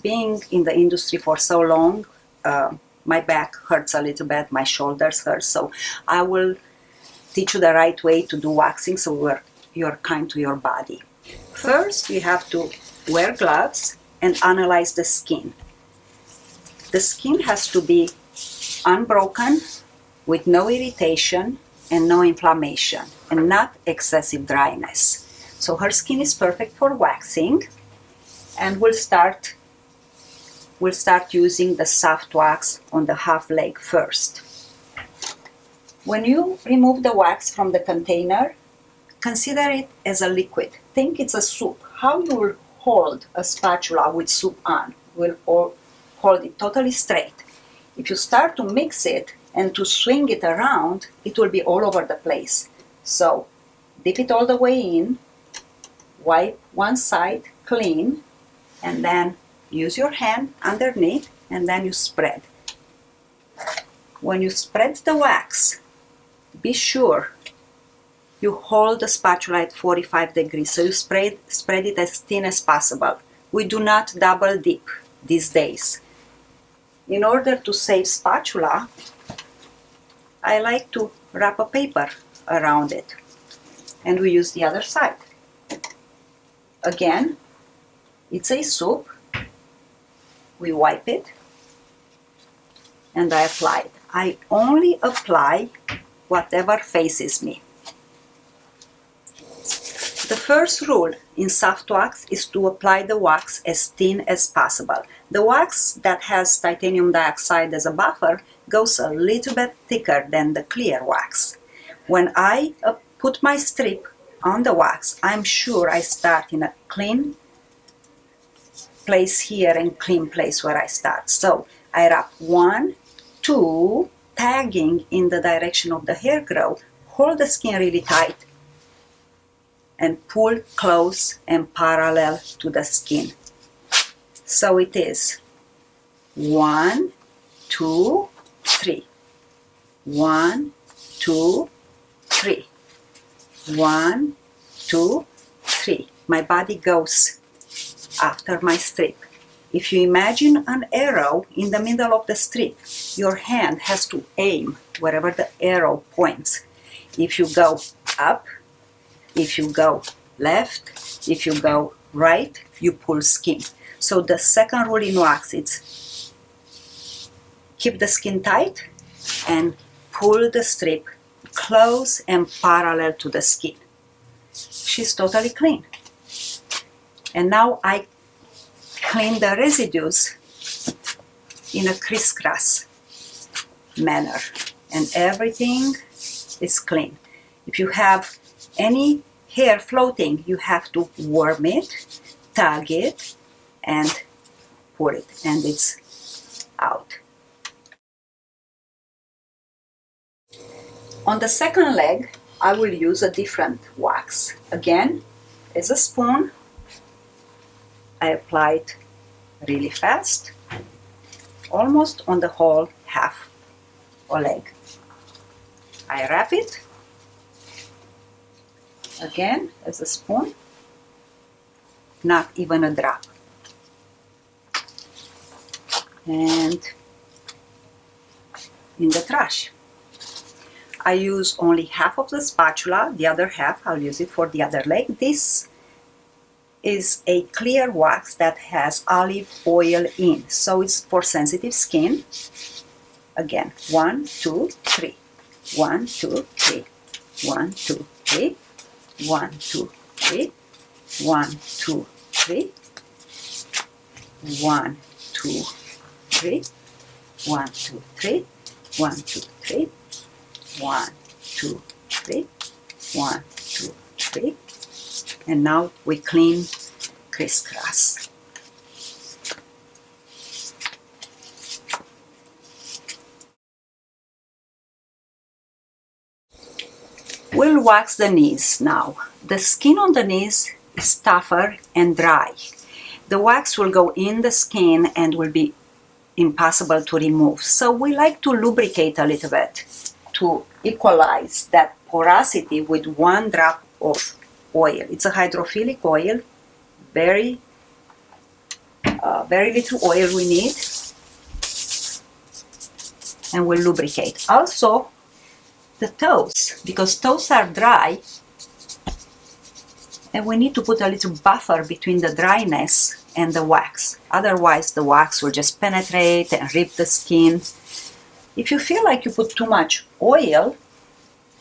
Being in the industry for so long, my back hurts a little bit, my shoulders hurt, so I will teach you the right way to do waxing so you're kind to your body. First, you have to wear gloves and analyze the skin. The skin has to be unbroken, with no irritation and no inflammation, and not excessive dryness. So her skin is perfect for waxing, and we'll start using the soft wax on the half leg first. When you remove the wax from the container, consider it as a liquid. Think it's a soup. How you will hold a spatula with soup on will hold it totally straight. If you start to mix it and to swing it around, it will be all over the place. So dip it all the way in, wipe one side clean, and then use your hand underneath, and then you spread. When you spread the wax, be sure you hold the spatula at 45 degrees, so you spread it as thin as possible. We do not double dip these days. In order to save spatula, I like to wrap a paper around it, and we use the other side. Again, it's a soup. We wipe it, and I apply it. I only apply whatever faces me. The first rule in soft wax is to apply the wax as thin as possible. The wax that has titanium dioxide as a buffer goes a little bit thicker than the clear wax. When I put my strip on the wax, I'm sure I start in a clean place here and clean place where I start. So I wrap 1, 2, tagging in the direction of the hair growth, hold the skin really tight, and pull close and parallel to the skin. So it is 1, 2, 3. 1, 2, 3. 1, 2, 3. My body goes after my strip. If you imagine an arrow in the middle of the strip, your hand has to aim wherever the arrow points. If you go up, if you go left, if you go right, you pull skin. So the second rule in wax is keep the skin tight and pull the strip close and parallel to the skin. She's totally clean. And now I clean the residues in a crisscross manner, and everything is clean. If you have any hair floating, you have to warm it, tug it, and pull it, and it's out. On the second leg, I will use a different wax. Again, as a spoon, I apply it really fast, almost on the whole half or leg. I wrap it, again as a spoon, not even a drop. And in the trash. I use only half of the spatula, the other half I'll use it for the other leg. This is a clear wax that has olive oil in, so it's for sensitive skin. Again, 1, 2, 3. 1, 2, 3. 1, 2, 3. 1, 2, 3. 1, 2, 3. 1, 2, 3. 1, 2, 3. 1, 2, 3. 1, 2, 3. 1, 2, 3. And now we clean crisscross. We'll wax the knees now. The skin on the knees is tougher and dry. The wax will go in the skin and will be impossible to remove. So we like to lubricate a little bit to equalize that porosity with 1 drop of oil. It's a hydrophilic oil, very Very little oil we need, and we'll lubricate. Also, the toes, because toes are dry, and we need to put a little buffer between the dryness and the wax. Otherwise, the wax will just penetrate and rip the skin. If you feel like you put too much oil,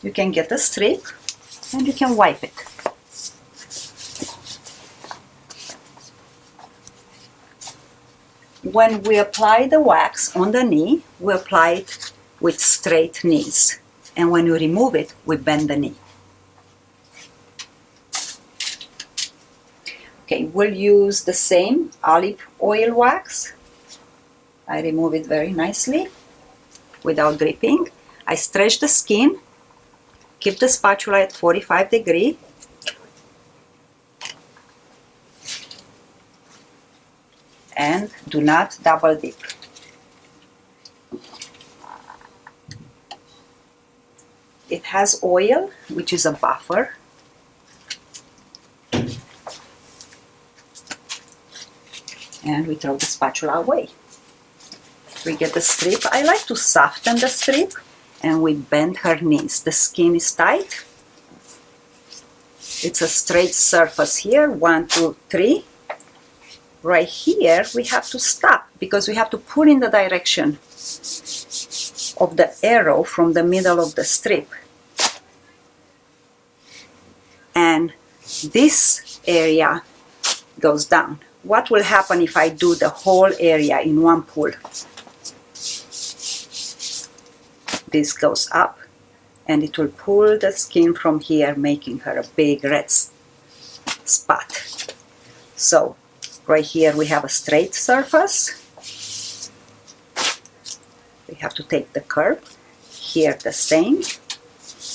you can get a strip and you can wipe it. When we apply the wax on the knee, we apply it with straight knees. And when you remove it, we bend the knee. Okay, we'll use the same olive oil wax. I remove it very nicely without dripping. I stretch the skin, keep the spatula at 45 degrees. And do not double dip. It has oil, which is a buffer. And we throw the spatula away. We get the strip. I like to soften the strip, and we bend her knees. The skin is tight. It's a straight surface here. 1, 2, 3. Right here, we have to stop because we have to pull in the direction of the arrow from the middle of the strip. And this area goes down. What will happen if I do the whole area in one pull? This goes up and it will pull the skin from here, making her a big red spot. So right here we have a straight surface. We have to take the curve. Here the same.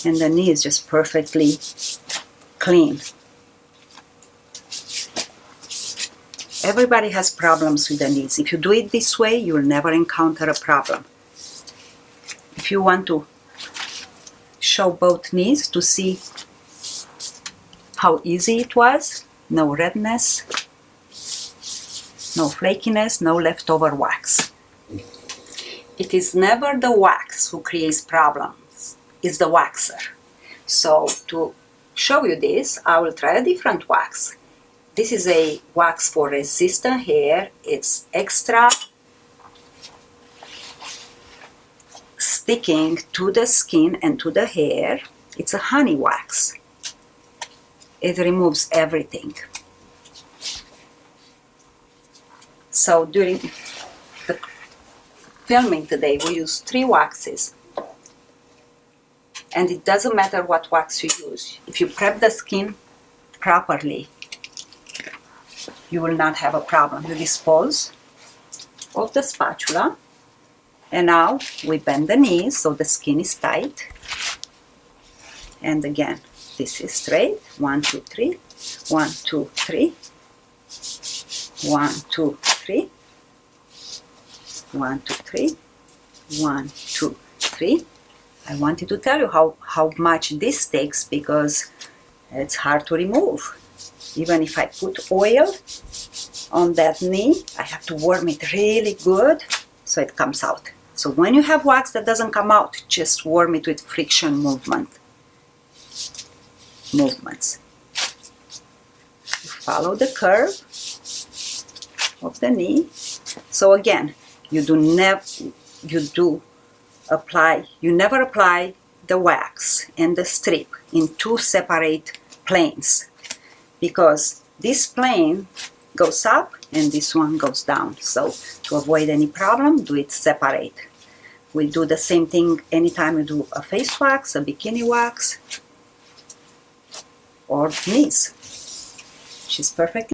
And the knee is just perfectly clean. Everybody has problems with the knees. If you do it this way, you'll never encounter a problem. If you want to show both knees to see how easy it was, no redness, no flakiness, no leftover wax. It is never the wax who creates problems, it's the waxer. So to show you this, I will try a different wax. This is a wax for resistant hair. It's extra sticking to the skin and to the hair. It's a honey wax. It removes everything. So during the filming today, we use 3 waxes. And it doesn't matter what wax you use. If you prep the skin properly, you will not have a problem. You dispose of the spatula, and now we bend the knees so the skin is tight. And again, this is straight. 1, 2, 3. 1, 2, 3. 1, 2, 3. 1, 2, 3. 1, 2, 3. I wanted to tell you how much this takes because it's hard to remove. Even if I put oil on that knee, I have to warm it really good so it comes out. So when you have wax that doesn't come out, just warm it with friction movements. You follow the curve of the knee. So again, you never apply the wax and the strip in 2 separate planes, because this plane goes up and this one goes down. So to avoid any problem, do it separate. We do the same thing anytime you do a face wax, a bikini wax, or knees. She's perfectly